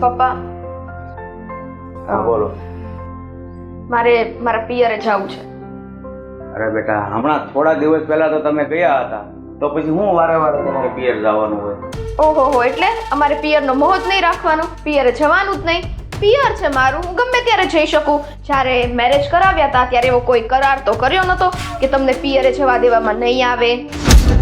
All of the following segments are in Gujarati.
પપ્પા હા બોલો. મારે મારા પિયરે જવું છે. અરે બેટા, હમણાં થોડા દિવસ પહેલા તો તમે ગયા હતા, તો પછી હું વારે વારે તમારે પિયર જવાનું હોય? ઓહો, એટલે અમારે પિયરનો મોહ જ નહીં રાખવાનો, પિયરે જવાનું જ નહીં. પિયર છે મારું, હું ગમે ત્યારે જઈ શકું. જ્યારે મેરેજ કરાવ્યા હતા ત્યારે એવો કોઈ કરાર તો કર્યો નતો કે તમને પિયરે જવા દેવામાં નહીં આવે.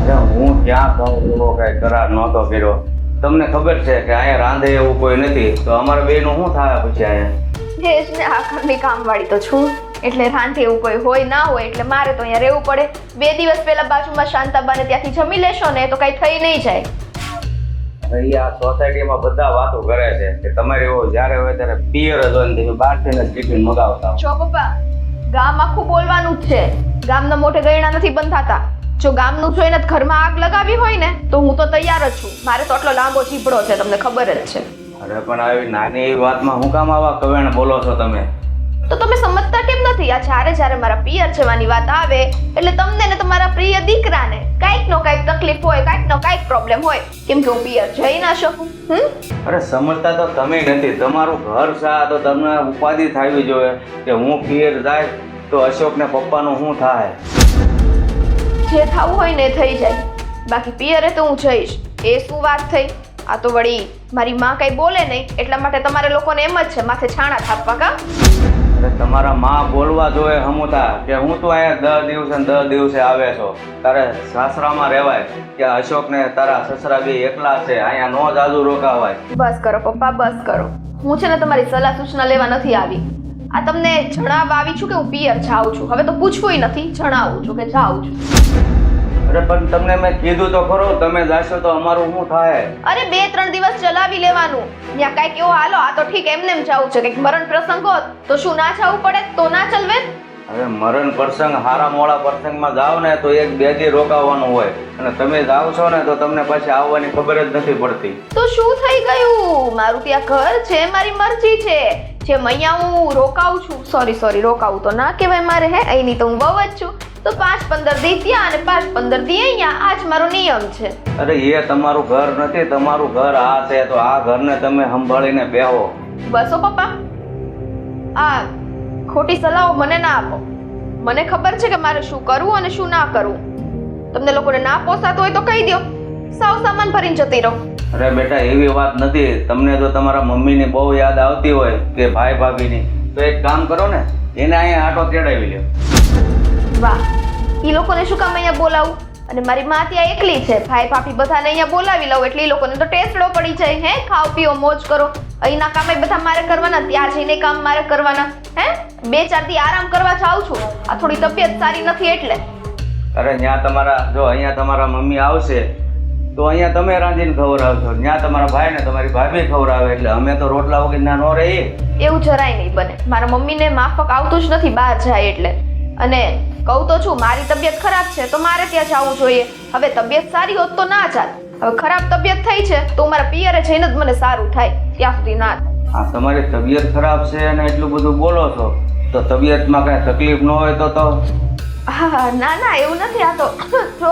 અરે હું ક્યાં કહું, એવો કઈ કરાર નહોતો કર્યો. તમને ખબર છે કે અહીંયા રાંધે એવું કોઈ નથી, તો અમારે બેનું શું થાય પછી અહીંયા? એ જ ને, આ ઘરની કામવાળી તો છું, એટલે રાંધે એવું કોઈ હોય ના હોય એટલે મારે તો અહીંયા રહેવું પડે. 2 દિવસ પહેલા બાજુમાં શાંતાબાને ત્યાંથી જમી લેશો ને તો કઈ થઈ નહીં જાય. અહીંયા સોસાયટીમાં બધા વાતો કરે છે કે તમારે એવો જ્યારે હોય ત્યારે પિયર જ હોય ને તમે બહારથી જ ટિફિન મગાવતા હો. જો પપ્પા, ગામ આખું બોલવાનું જ છે, ગામના મોઢે ગયણા નથી બંધાતા. જો ગામનું જોઈને જ ઘરમાં આગ લગાવી હોય ને તો હું તો તૈયાર જ છું. મારે તો આટલો લાંબો ચીપડો છે, તમને ખબર જ છે. અરે પણ આવી નાની એવી વાતમાં હું કામ આવા કવેણ બોલો છો તમે? તો તમે સમજતા કેમ નથી? આ જ્યારે મારા પિયર જવાની વાત આવે એટલે તમને ને તમારા પ્રિય દીકરાને કાંઈક નો કાંઈક તકલીફ હોય, કાંઈક નો કાંઈક પ્રોબ્લેમ હોય, કેમ કે હું પિયર જઈ ના શકું. અરે સમજતા તો તમે નથી. તમારું ઘર છે તો તમને ઉપાધિ થવી જોઈએ કે હું પિયર જાય તો અશોક ને પપ્પાનું શું થાય? જે થવું હોય ને થઈ જાય, બાકી પિયરે તો હું જઈશ. એ શું વાત થઈ? આ તો વળી મારી માં કઈ બોલે નહીં એટલા માટે તમારે લોકોને એમ જ છે માથે છાણા થાપવા કા? અરે તમારા માં બોલવા જોઈએ હમુતા કે હું તો અહીંયા 10 દિવસે ને 10 દિવસે આવે છો, તારે સાસરામાં રહેવાય કે અશોક ને તારા સસરા બી એકલા છે, અહીંયા નો જાજુ રોકાવાય. બસ કરો પપ્પા, બસ કરો. હું છે ને તમારી સલાહ સૂચના લેવા નથી આવી. આ તમને જણાવવા આવી છું કે હું પિયર જાઉં છું. હવે તો પૂછવું નથી, જણાવું છું કે જાઉં છું. અરે પણ તમને મેં કીધું તો ખરો, તમે જાશો તો અમારું શું થાય? અરે 2-3 દિવસ ચલાવી લેવાનું. ત્યાં કાંઈક એવો હાલો, આ તો ઠીક એમને એમ જાવું છે, કંઈક મરણ પ્રસંગ હોત તો શું ના જવું પડે? તો ના ચલવે. હવે મરણ પ્રસંગ, હારા મોડા પ્રસંગમાં જાઓ ને તો 1-2 દી રોકાવાનું હોય, અને તમે જાઓ છો ને તો તમને પછી આવવાની ખબર જ નથી પડતી. તો શું થઈ ગયું? મારું ત્યાં ઘર છે, મારી મરજી છે. જેમ અહીંયા હું રોકાવું છું, સોરી રોકાવું તો ના કહેવાય મારે, હે અહીંની તો હું બહુ જ છું, તો 5-15 દી ત્યાં અને 5-15 દી અહીંયા, આ જ મારો નિયમ છે. અરે એ તમારું ઘર નથી, તમારું ઘર આ છે, તો આ ઘરને તમે સંભાળીને બેહો. બસો પપ્પા, આ ખોટી સલાહો મને ના આપો. મને ખબર છે કે મારે શું કરવું અને શું ના કરવું. તમને લોકોને ના પોસાતું હોય તો કહી દો, સાવ સામાન ભરીને જતી રહો. અરે બેટા, એવી વાત નથી. તમને જો તમારા મમ્મીની બહુ યાદ આવતી હોય કે ભાઈ ભાભીની, તો એક કામ કરો ને, એને અહીંયા આટો તેડાવી લ્યો. વાહ, એ લોકોને શું કામ અહીંયા બોલાવું? અને મારી માં ત્યાં એકલી છે, ભાઈ ભાભી બધાને અહીંયા બોલાવી લઉં એટલે એ લોકોને તો ટેસ્ટડો પડી જાય. હે, ખાઓ પીઓ મોજ કરો. અહીંના કામ બધા મારે કરવાના, ત્યાં જઈને કામ મારે કરવાના. હે, 2-4 દી આરામ કરવા જાઉં છું. આ થોડી તબિયત સારી નથી એટલે. અરે ત્યાં તમારા, જો અહીંયા તમારા મમ્મી આવશે તો અહીંયા તમે રાંધીને ખવડાવશો, ત્યાં તમારા ભાઈ ને તમારી ભાભી ખવડાવે, એટલે અમે તો રોટલા વગર ના નો રહીએ. એવું જરાય નહીં બને. મારા મમ્મીને માફક આવતું જ નથી બહાર જાય એટલે. અને કહું તો છું, મારી તબિયત ખરાબ છે તો મારે ત્યાં જવું જોઈએ. હવે તબિયત સારી હોત તો ના ચાલ. હવે ખરાબ તબિયત થઈ છે તો મારા પિયરે જઈને જ મને સારું થાય, ત્યાં સુધી ના. આ તમારી તબિયત ખરાબ છે અને એટલું બધું બોલો છો, તો તબિયતમાં કઈ તકલીફ ન હોય તો? હા, ના એવું નથી. આ તો જો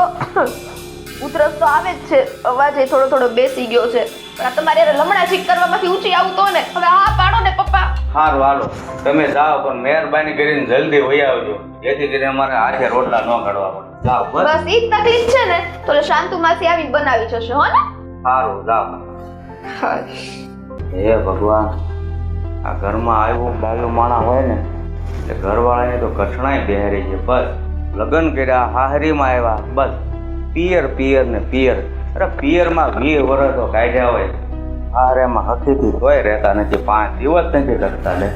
ઉધરસ તો આવે જ છે, અવાજ એ થોડો બેસી ગયો છે. પણ આ તમારે લમણા ચીક કરવામાંથી ઊંચી આવું તો ને. હવે આ પાડો ને પપ્પા. સારું હાલો, તમે જાઓ, પણ મહેરબાની કરીને જલ્દી વહી આવજો, જેથી કરીને અમારે હાથે રોટલા ન કાઢવા પડે. જાઓ બસ. બસ ઈ જ તકલીફ છે ને, તો શાંતુ માસી આવીને બનાવી જશે, હો ને? સારું, જાઓ. હે ભગવાન, આ ઘરમાં આવ્યું બાયું માણા હોય ને એટલે ઘરવાળાની તો કઠણાઈ બેહરી છે. બસ લગ્ન કર્યા, હાહરીમાં આવ્યા, બસ પિયર ને પિયર. અરે પિયરમાં 20 વર્ષ તો કાઢ્યા હોય, હારેમાં હકીથી તોય રહેતા નથી, 5 દિવસ નથી કરતા. લે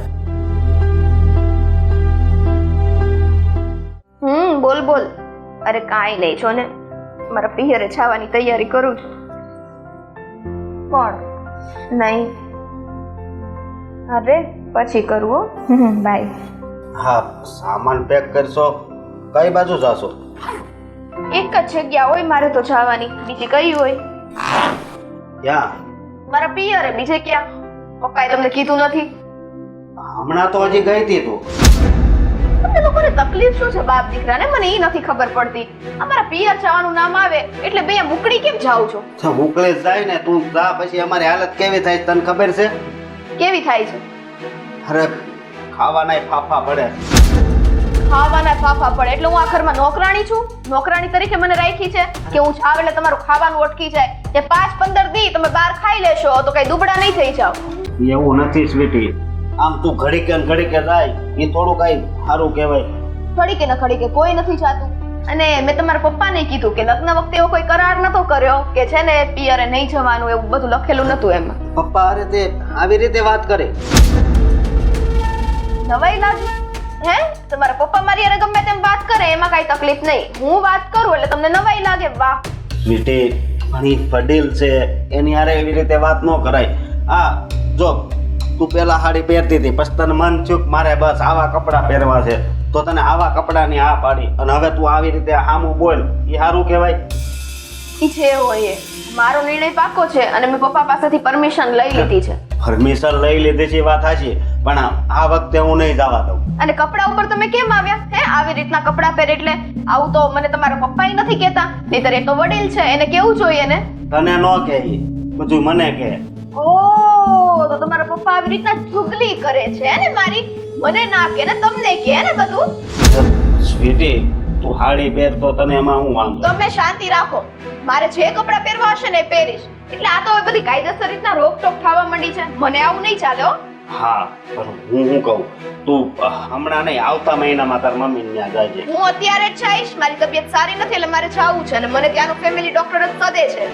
બોલ. અરે કાંઈ નહીં, છો ને મારા પિયરે જવાની તૈયારી કરું છું. કોણ? નહીં, અરે પછી કરું હો. બાય. હા, સામાન પેક કરશો? કઈ બાજુ જાશો? એક જ જગ્યા હોય મારે તો જવાની, બીજી કઈ હોય? ક્યાં? મારા પિયરે, બીજે ક્યાં? પપ્પાએ તમને કીધું નથી? હમણાં તો હજી ગઈ હતી તું. તમને લોકોને તકલીફ શું છે બાપ દીકરાને મને એ નથી ખબર પડતી. અમારા પિયર જવાનું નામ આવે એટલે બે મુકડી કેમ જાવ છો? તો મોકલે જ જાય ને, તું જા પછી અમારી હાલત કેવી થાય તને ખબર છે? કેવી થાય છે? અરે ખાવાના ફાફા પડે. ખાવાના ફાફા પડે એટલે હું આ ઘરમાં નોકરાણી છું? નોકરાણી તરીકે મને રાખી છે કે હું જાવ એટલે તમારું ખાવાનું અટકી જાય? કે 5-15 દી તમે બહાર ખાઈ લેશો તો કઈ દુબળા નહીં થઈ જાવ? એવું નથી સ્વીટી, આમ તું ઘડીકે ને ઘડીકે જાય એ થોડું કઈ સારું કહેવાય. ઘડીકે ને ઘડીકે કોઈ નથી જાતું. અને મેં તમારા પપ્પાને કીધું કે લગ્ન વખતે એવો કોઈ કરાર નતો કર્યો કે છે ને પિયરે નહીં જવાનું, એવું બધું લખેલું નતું એમાં. પપ્પા અરે તે આવી રીતે વાત કરે. નવાઈ લાગી હે? તમારા પપ્પા મારી હારે ગમે તેમ વાત કરે એમાં કઈ તકલીફ નહીં, હું વાત કરું એટલે તમને નવાઈ લાગે? વાહ સ્વીટી, ઘણી વડીલ છે એની હારે એવી રીતે વાત ન કરાય. આ જો તું પેલા સાડી પહેરતી હતી પછી તને મન થયું કે મારે બસ આવા કપડાં પહેરવા છે તો તને આવા કપડાની હા પાડી અને હવે તું આવી રીતે આમું બોલ, એ સારું કહેવાય? ઈ જે હોય એ મારો નિર્ણય પાકો છે અને મેં પપ્પા પાસેથી પરમિશન લઈ લીધી છે. પરમિશન લઈ લીધી છે વાત સાચી, પણ આ વખતે હું નહીં જવા દઉં. અને કપડા ઉપર તમે કેમ આવ્યા હે? આવી રીતના કપડા પહેરે એટલે આવું તો મને તમારા પપ્પાએ નથી કહેતા, નહીંતર એ તો વડીલ છે એને કેવું જોઈએ ને? તને ન કહે ઈ, બધું મને કહે. ઓહ, તો તમારા પપ્પા આવી રીતના ચુગલી કરે છે ને મારી? મને ના કે ને તમને કે ને બધું? સ્વીટી, તું સાડી પહેર તો તને એમાં હું વાંધો? તમે શાંતિ રાખો, મારે જે કપડા પહેરવા હશે ને એ પહેરીશ. એટલે આ તો હવે બધી કાયદેસર રીતના રોકટોક થવા માંડી છે, મને આવું નહીં ચાલે હો. હા, પણ હું કહું તું હમણાં નહીં, આવતા મહિનામાં તાર મમ્મી ત્યાં જાજે. હું અત્યારે જ જઈશ, મારી તબિયત સારી નથી એટલે મારે જવું છે અને મને ત્યાંનું ફેમિલી ડોક્ટર જ સદે છે.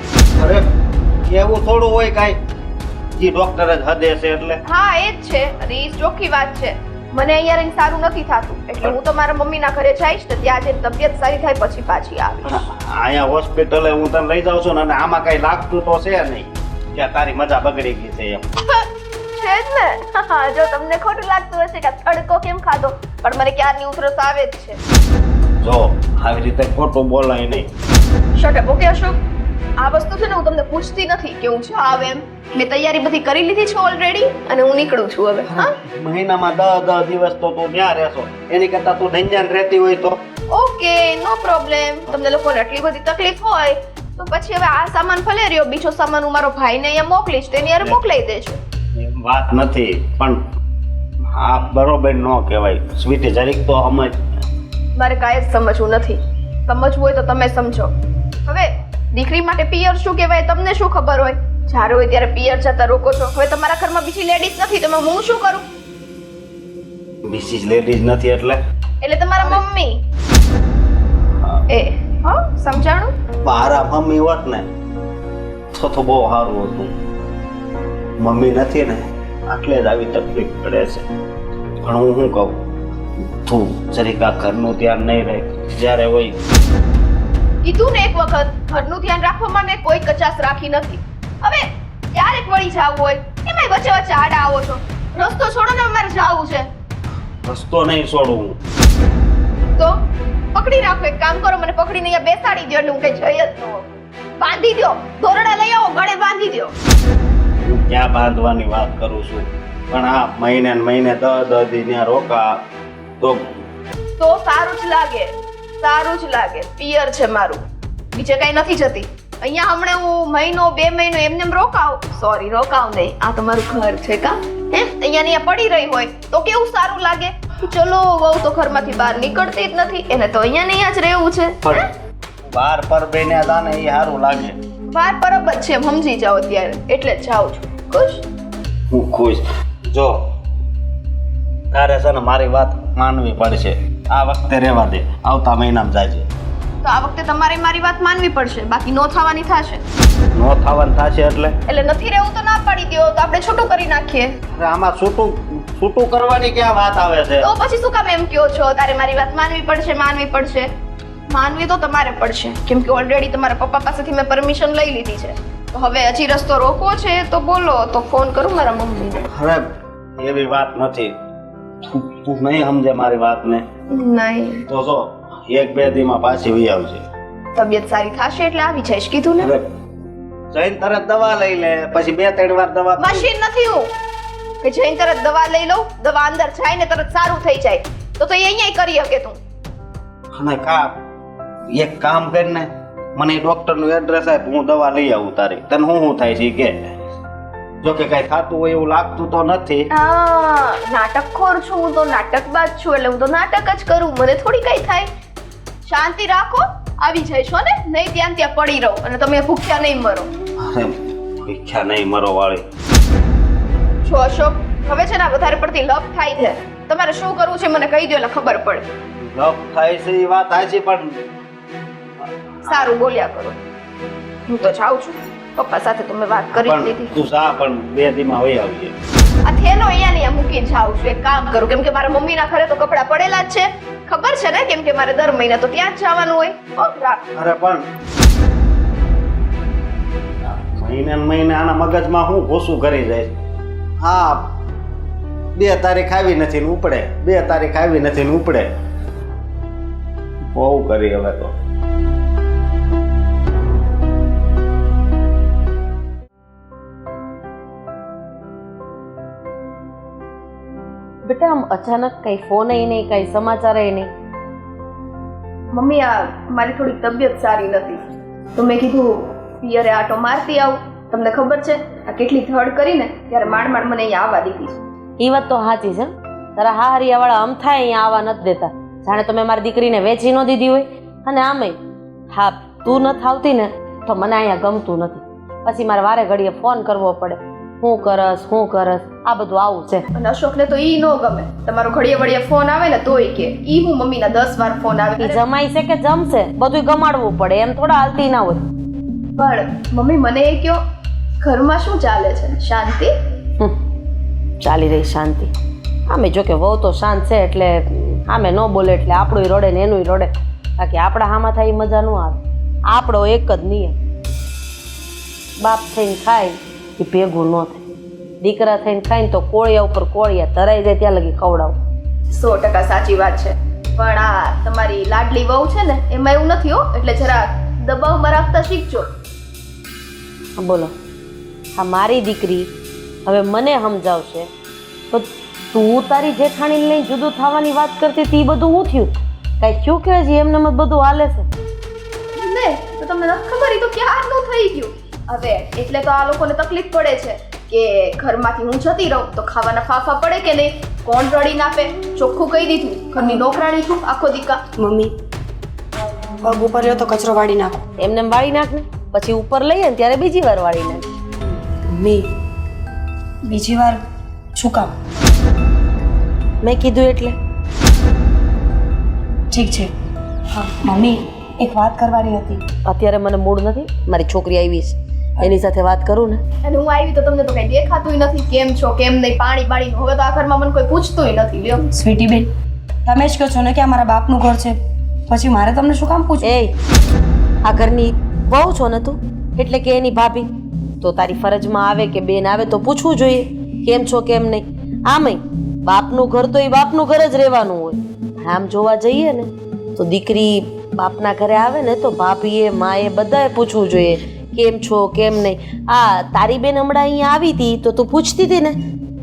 અરે એવું થોડું હોય કાંઈ, જે ડોક્ટર જ હદે છે એટલે? હા એ જ છે અને એ ચોખ્ખી વાત છે. મને અહીંયા રહીને સારું નથી થતું એટલે હું તો મારા મમ્મીના ઘરે જઈશ ને ત્યાં જઈને તબિયત સારી થાય પછી પાછી આવીશ. અહીંયા હોસ્પિટલે હું તને લઈ જાઉં છું ને અને આમાં કઈ લાગતું તો છે નહીં કે તારી મજા બગડી ગઈ છે એમ. છે જ ને. જો તમને ખોટું લાગતું હશે કે તડકો કેમ ખાધો, પણ મને ક્યારની ઉધરસ આવે જ છે. જો આવી રીતે ખોટું બોલાય નહીં. Shut up. ઓકે અશોક, આ વસ્તુ છે ને હું તમને પૂછતી નથી કે હું જાવ એમ. મેં તૈયારી બધી કરી લીધી છે ઓલરેડી અને હું નીકળું છું હવે. હા, મહિનામાં 10 દિવસ તો તું ત્યાં રહેશો, એની કરતા તું ધંજાન રહેતી હોય તો? ઓકે, નો પ્રોબ્લેમ. તમને લોકોને આટલી બધી તકલીફ હોય તો પછી હવે આ સામાન ભલે રહ્યો, બીજો સામાન હું મારો ભાઈને અહીંયા મોકલીશ, તેની હારે મોકલાઈ દેજો. એમ વાત નથી, પણ હા બરોબર ન કહેવાય. સ્વીટી જરીક તો સમજ. મારે કાંઈ જ સમજવું નથી. સમજવું હોય તો તમે સમજો. હવે દીકરી માટે પિયર શું કહેવાય તમને શું ખબર હોય? જ્યારે હોય ત્યારે પિયર જતા રોકો છો. હવે તમારા ઘરમાં બીજી લેડીઝ નથી, તમે હું શું કરું? બીજી લેડીઝ નથી એટલે? એટલે તમારા મમ્મી. એ હા, સમજાણું? મારા મમ્મી હોત ને તો બહુ સારું હતું. મમ્મી નથી ને આટલે જ આવી તકલીફ પડે છે. પણ હું શું કહું, તું જરીક આ ઘરનું ધ્યાન નહીં રહે જ્યારે હોય. કીધું ને એક વખત, ઘરનું ધ્યાન રાખવામાં મેં કોઈ કચાશ રાખી નથી. હવે ક્યારેક વળી જાવું હોય એમાંય વચ્ચે વચ્ચે આડા આવો છો. રસ્તો છોડો ને, અમારે જાવું છે. રસ્તો નહીં છોડું હું. તો પકડી રાખો, એક કામ કરો, મને પકડીને અહીંયા બેસાડી દો એટલે હું કઈ જઈ જ ન હોઉં. બાંધી દો, દોરડા લઈ આવો, ગળે બાંધી દો. હું ક્યાં બાંધવાની વાત કરું છું, પણ આ મહિને ને મહિને 10 દી ત્યાં રોકા તો સારું જ લાગે, સારું જ લાગે. પિયર છે મારું, બીજે કઈ નથી જતી. અહીંયા હમણાં હું મહિનો 2 મહિનો એમને રોકાવ, સોરી રોકાવ નહીં, આ તમારું ઘર છે કા? હે, અહીંયા પડી રહી હોય તો કેવું સારું લાગે? ચલો વહુ તો ઘરમાંથી બહાર નીકળતી જ નથી, એને તો અહીંયા જ રહેવું છે. બાર પર બેને જાને એ સારું લાગે. વાર પરબ જ છે, સમજી જાઓ અત્યારે, એટલે જ જાઉં છું. ખુશ? હું ખુશ. જો તારે છે ને મારી વાત માનવી પડશે. આ વખતે રહેવા દે, આવતા મહિનામાં જાજે. તો આ વખતે તમારે મારી વાત માનવી પડશે, બાકી નો થવાની થશે. નો થવાનું થશે એટલે નથી રહેવું તો ના પાડી દો, તો આપણે છૂટું કરી નાખીએ. અરે આમાં છૂટું કરવાની ક્યાં વાત આવે છે? તો પછી શું કામ એમ કહો છો? તારે મારી વાત માનવી પડશે, માનવી પડશે. માનવી તો તમારે પડશે, કેમ કે ઓલરેડી તમારા પપ્પા પાસેથી મેં પરમિશન લઈ લીધી છે. તો હવે હજી રસ્તો રોકવો છે તો બોલો, તો ફોન કરું મારા મમ્મીને. અરે એવી વાત નથી, તું નહીં સમજે મારી વાતને. નહીં તો જો 1-2 દીમાં પાછી વી આવજે. તબિયત સારી થશે એટલે આવી જઈશ, કીધું ને. જઈને તરત દવા લઈ લે, પછી 2-3 વાર દવા. મશીન નથી હું કે જઈને તરત દવા લઈ લઉં, દવા અંદર જાય ને તરત સારું થઈ જાય. તો એ અહીંયા કરી શકે તું. અને એક કામ કરીને મને ડોક્ટરનું એડ્રેસ આપ, હું દવા લઈ આવું તારી. તને શું થાય છે કે જો કે કઈ થતું હોય એવું લાગતું તો નથી. નાટકખોર છું હું તો, નાટકબાજ છું એટલે હું તો નાટક જ કરું. મને થોડી કઈ થાય. શાંતિ રાખો, આવી જઈશો ને, નહીં ત્યાં ત્યાં પડી રહો અને તમે ભૂખ્યા નહીં મરો. અરે ભૂખ્યા નહીં મરો વાળી. છો અશોક, હવે છે ને વધારે પડતી લપ થાય છે. તમારે શું કરવું છે મને કહી દો એટલે ખબર પડે. લપ થાય છે એ વાત સાચી, પણ સારું બોલ્યા કરો. હું તો જાઉં છું. પપ્પા સાથે તો મેં વાત કરી જ લીધી. તું જા, પણ 2 દીમાં હોય આવીએ. આ થેલો અહીંયા ને મૂકીને જાઉં છું. એક કામ કરું, કેમ કે મારા મમ્મીના ઘરે તો કપડાં પડેલા જ છે, ખબર છે ને, કેમ કે મારે દર મહિને તો ત્યાં જ જવાનું હોય. અરે પણ મહિને ને મહિને આના મગજમાં હું ઘોસું કરી જાય. હા 2 તારીખ આવી નથી ને ઉપડે, 2 તારીખ આવી નથી ને ઉપડે. બહુ કરી હવે તો. બેટા આમ અચાનક કઈ ફોન નહીં, કઈ સમાચાર નહીં. મમ્મી, આ મારી થોડી તબિયત સારી નથી તો મેં કીધું પિયરે આટો મારતી આવું. તમને ખબર છે આ કેટલી ધડ કરીને ત્યારે માંડ મને અહીંયા આવવા દીધી છે. એ વાત તો સાચી છે. તારા હાહરિયા વાળા અમથાય અહીંયા આવવા નથી દેતા, જાણે તમે મારી દીકરીને વેચી ન દીધી હોય. અને આમેય હા, તું નથી આવતી ને તો મને અહીંયા ગમતું નથી. પછી મારે વારે ઘડીએ ફોન કરવો પડે, હું કરસ આ બધું આવું છે. અને અશોકને તો ઈ ન ગમે. તમારો ઘડીએ વળીએ ફોન આવે ને તોય કે ઈ હું મમ્મીના 10 વાર ફોન આવે. એ જમાઈ છે કે જમશે બધું ગમાડવું પડે, એમ થોડા હાલતી ના હોય. પણ મમ્મી મને એ કયો, ઘરમાં શું ચાલે છે? શાંતિ? ચાલી રહી શાંતિ. આમે જો કે વહુ તો શાંત છે એટલે આમે ન બોલે એટલે આપણું રડે ને એનું રડે. બાકી આપણા હામાં થાય એ મજા ન આવે. આપણો એક જ નિયમ, બાપ થઈને ખાય એ ભેગું ન થાય. દીકરા થઈને ખાય ને તો કોળિયા ઉપર કોળિયા ધરાઈ જાય ત્યાં લગી ખવડાવું. 100% સાચી વાત છે. પણ આ તમારી લાડલી વહુ છે ને એમાં એવું નથી હો, એટલે જરા દબાવમાં રાખતા શીખજો. બોલો, આ મારી દીકરી હવે મને સમજાવશે તો તું તારી જેઠાણીને લઈને જુદું થવાની વાત કરતી હતી, બધું હું થયું? કઈ થયું કે હજી એમને એમ બધું હાલે છે? ને તો તમને નથી ખબર, એ તો ક્યારનું થઈ ગયું. હવે એટલે તો આ લોકોને તકલીફ પડે છે કે ઘરમાંથી હું જતી રહું તો ખાવાના ફાફા પડે કે નહીં, કોણ રડી નાપે. ચોખ્ખું કહી દીધું, ઘરની નોકરાણી છું આખો દીકા. મમ્મી પગ ઉપર રહ્યો તો કચરો વાળી નાખો. એમને એમ વાળી નાખ ને, પછી ઉપર લઈએ ને ત્યારે બીજી વાર વાળી નાખ. મમ્મી બીજી વાર શું કામ? મેં કીધું એટલે ઠીક છે. હા મમ્મી એક વાત કરવાની હતી. અત્યારે મને મૂડ નથી, મારી છોકરી આવી છે એની સાથે વાત કરું ને. અને હું આવી તો તમને તો કઈ દેખાતું નથી, કેમ છો કેમ નહીં, પાણી બાળીનું. હવે તો આ ઘરમાં મને કોઈ પૂછતું નથી. લ્યો સ્વીટી બેન, તમે જ કહો છો ને કે આ મારા બાપનું ઘર છે, પછી મારે તમને શું કામ પૂછવું? એ આ ઘરની બહુ છો ને તું, એટલે કે એની ભાભી તો તારી ફરજમાં આવે કે બેન આવે તો પૂછવું જોઈએ કેમ છો કેમ નહીં. આમય બાપનું ઘર તો એ બાપનું ઘર જ રહેવાનું હોય. આમ જોવા જઈએ ને તો દીકરી બાપના ઘરે આવે ને તો ભાભીએ માએ બધાએ પૂછવું જોઈએ કેમ છો કેમ નહીં. આ તારી બેન હમણાં અહીંયા આવી હતી તો તું પૂછતી હતી ને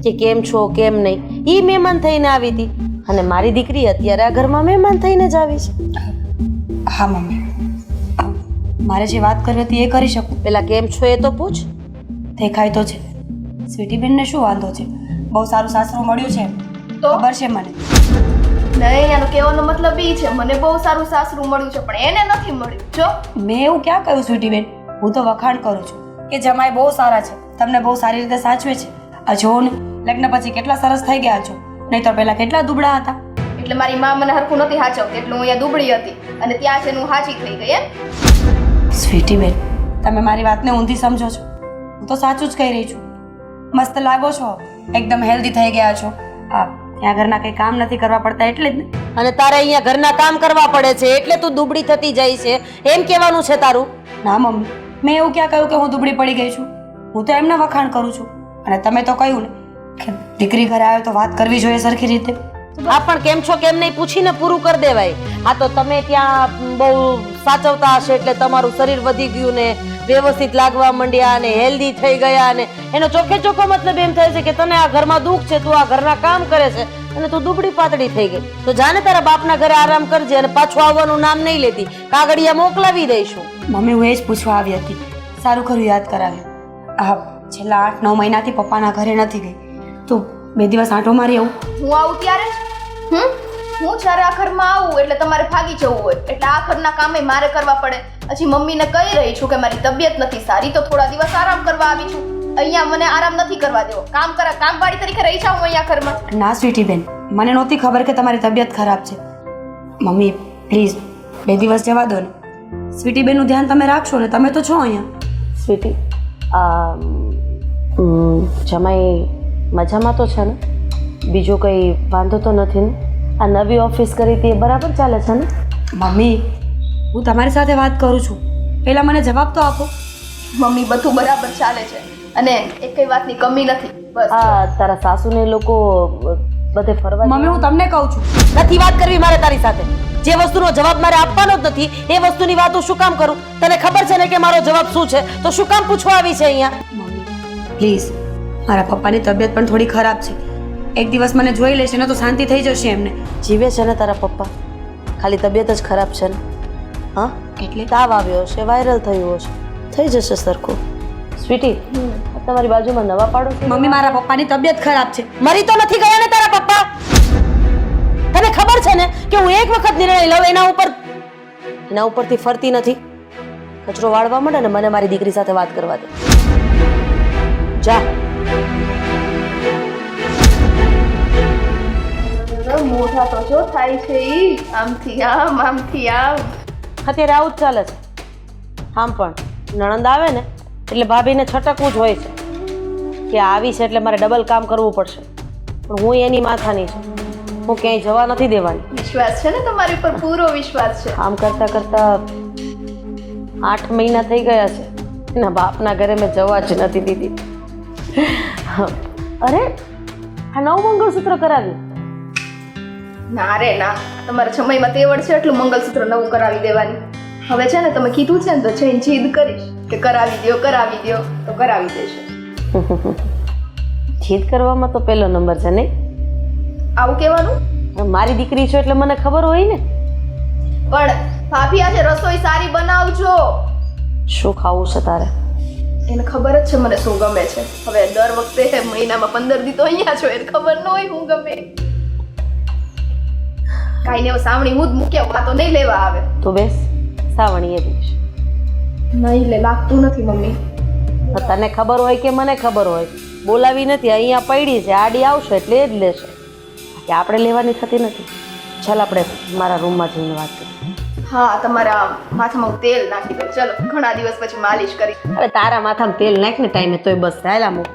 કે કેમ છો કેમ નહીં. એ મહેમાન થઈને આવી હતી અને મારી દીકરી અત્યારે આ ઘરમાં મહેમાન થઈને જ આવી છે. હા મમ્મી, મારે જે વાત કરવી હતી એ કરી શકું. પેલા કેમ છો એ તો પૂછ. દેખાય તો છે સ્વીટી બેનને શું વાંધો છે? બહુ સારું સાસરું મળ્યું છે તો ખબર છે મને. નહીં, આનો કહેવાનો મતલબ એ છે મને બહુ સારું સાસરું મળ્યું છે પણ એને નથી મળ્યું. જો મેં એવું ક્યાં કહ્યું સ્વીટી બેન? હું તો વખાણ કરું છું કે જમાઈ બહુ સારા છે, તમને બહુ સારી રીતે સાચવે છે. આ જોવો ને, લગ્ન પછી કેટલા સરસ થઈ ગયા છો, નહીં તો પહેલા કેટલા દુબળા હતા. એટલે મારી માં મને હરખું નથી હાચવતી એટલે હું અહીંયા દુબળી હતી અને ત્યાં છે હું હાચી થઈ ગઈ. એમ સ્વીટી બેન, તમે મારી વાતને ઊંધી સમજો છો. હું તો સાચું જ કહી રહી છું. મસ્ત લાગો છો, એકદમ હેલ્ધી થઈ ગયા છો. હા, ત્યાં ઘરના કંઈ કામ નથી કરવા પડતા એટલે જ ને. અને તારે અહીંયા ઘરના કામ કરવા પડે છે એટલે તું દુબળી થતી જાય છે એમ કહેવાનું છે તારું? ના મમ્મી, મેં એવું ક્યાં કહ્યું કે હું દુબળી પડી ગઈ છું? હું તો એમના વખાણ કરું છું. અને તમે તો કહ્યું ને કે દીકરી ઘરે આવે તો વાત કરવી જોઈએ સરખી રીતે. આ પણ કેમ છો કેમ નહીં પૂછીને પૂરું કરી દેવાય. આ તો તમે ત્યાં બહુ સાચવતા હશે એટલે તમારું શરીર વધી ગયું ને વ્યવસ્થિત લાગવા માંડ્યા અને હેલ્ધી થઈ ગયા, અને એનો ચોખ્ખે ચોખ્ખો મતલબ એમ થાય છે કે તને આ ઘરમાં દુઃખ છે, તું આ ઘરના કામ કરે છે અને તું દુબળી પાતળી થઈ ગઈ. તો જાને તારા બાપના ઘરે આરામ કરજે અને પાછું આવવાનું નામ નહીં લેતી. કાગળિયા મોકલાવી દઈશું. મમ્મી હું એ જ પૂછવા આવી હતી. સારું ખરું યાદ કરાવ્યું. હા, છેલ્લા 8-9 મહિનાથી પપ્પાના ઘરે નથી ગઈ. તો 2 દિવસ આંટો મારી આવું. હું આવું ત્યારે જ હું જ્યારે આ ઘરમાં આવું એટલે તમારે ભાગી જવું હોય એટલે આ ઘરના કામે મારે કરવા પડે. હજી મમ્મીને કહી રહી છું કે મારી તબિયત નથી સારી તો થોડા દિવસ આરામ કરવા આવી છું. અહીંયા મને આરામ નથી કરવા દેવો. કામવાળી તરીકે રહી જાઉં અહીંયા ઘરમાં. ના સ્વીટી બેન, મને નહોતી ખબર કે તમારી તબિયત ખરાબ છે. મમ્મી પ્લીઝ 2 દિવસ જવા દો ને. સ્વીટી બેનનું ધ્યાન તમે રાખશો ને, તમે તો છો અહીંયા. સ્વીટી, જમાઈ મજામાં તો છે ને? બીજો કંઈ વાંધો તો નથી ને? આ નવી ઓફિસ કરી હતી એ બરાબર ચાલે છે ને? મમ્મી હું તમારી સાથે વાત કરું છું, પહેલા મને જવાબ તો આપો. મમ્મી બધું બરાબર ચાલે છે અને એકેય વાતની કમી નથી. બસ આ તારા સાસુ ને લોકો બધે ફરવા મમ્મી હું તમને કહું છું, નથી વાત કરવી મારે તારી સાથે. જે વસ્તુનો જવાબ મારે આપવાનો જ નથી એ વસ્તુની વાત હું શું કામ કરું? તને ખબર છે ને કે મારો જવાબ શું છે, તો શું કામ પૂછવા આવી છે અહીંયા? મમ્મી પ્લીઝ, મારા પપ્પાની તબિયત પણ થોડી ખરાબ છે. એક દિવસ મને જોઈ લેશે ને તો શાંતિ થઈ જશે એમને. જીવે છે ને તારા પપ્પા? ખાલી તબિયત જ ખરાબ છે ને? હા, એટલે તાવ આવ્યો હશે, વાયરલ થયું હશે, થઈ જશે સરખું. સ્વીટી, તમારી બાજુમાં નવા પાડોશી મમ્મી મારા પપ્પાની તબિયત ખરાબ છે. મરી તો નથી ગયા ને તારા પપ્પા? તને ખબર છે ને કે હું એક વખત નિર્ણય લઉં એના ઉપરથી ફરતી નથી. કચરો વાળવા માંડે ને મને મારી દીકરી સાથે વાત કરવા દે. જા. મોઢા તો જો થાય છે ઈ આમથી આમ આમથી આમ. અત્યારે આવું જ ચાલે છે. આમ પણ નણંદ આવે ને એટલે ભાભીને છટકવું જ હોય છે કે આવી છે એટલે મારે ડબલ કામ કરવું પડશે. પણ હું એની માથાની છું, હું ક્યાંય જવા નથી દેવાની. વિશ્વાસ છે ને તમારી ઉપર? પૂરો વિશ્વાસ છે. આમ કરતા કરતા 8 મહિના થઈ ગયા છે. એના બાપના ઘરે મેં જવા જ નથી દીધી. અરે આ નવું મંગળસૂત્ર કરાવ્યું? ના રે ના, તમારા જમાઈમાં તેવડ છે એટલું મંગળસૂત્ર નવું કરાવી દેવાની. હવે છે ને તમે કીધું છે ને તો જઈને જીદ કરીશ કે કરાવી દો તો કરાવી દેશે. જીદ કરવામાં તો પહેલો નંબર છે નહીં? આવું કહેવાનું? મારી દીકરી છે એટલે મને ખબર હોય ને. પણ ભાભી આજે રસોઈ સારી બનાવજો. શું ખાવું છે તારે? એને ખબર જ છે મને શું ગમે છે. હવે દર વખતે મહિનામાં 15 દી તો અહીંયા છો, એને ખબર ન હોય હું ગમે. કાંઈ ને સાવણી હું જ મૂક્યા વાતો નહીં લેવા આવે. તો બેસ, સાવણી એ દઈશ. નહીં લે, લાગતું નથી મમ્મી. તને ખબર હોય કે મને ખબર હોય, બોલાવી નથી, અહીંયા પડી છે, આડી આવશે એટલે એ જ લેશે. કે આપણે લેવાની થતી નથી. ચાલ આપણે મારા રૂમમાં જઈને વાત કરીએ. હા, તમારા માથામાં હું તેલ નાખી દઉં. ચલો, ઘણા દિવસ પછી માલિશ કરી. હવે તારા માથામાં તેલ નાખ ને ટાઈમે તોય બસ ચાલ્યા મૂક.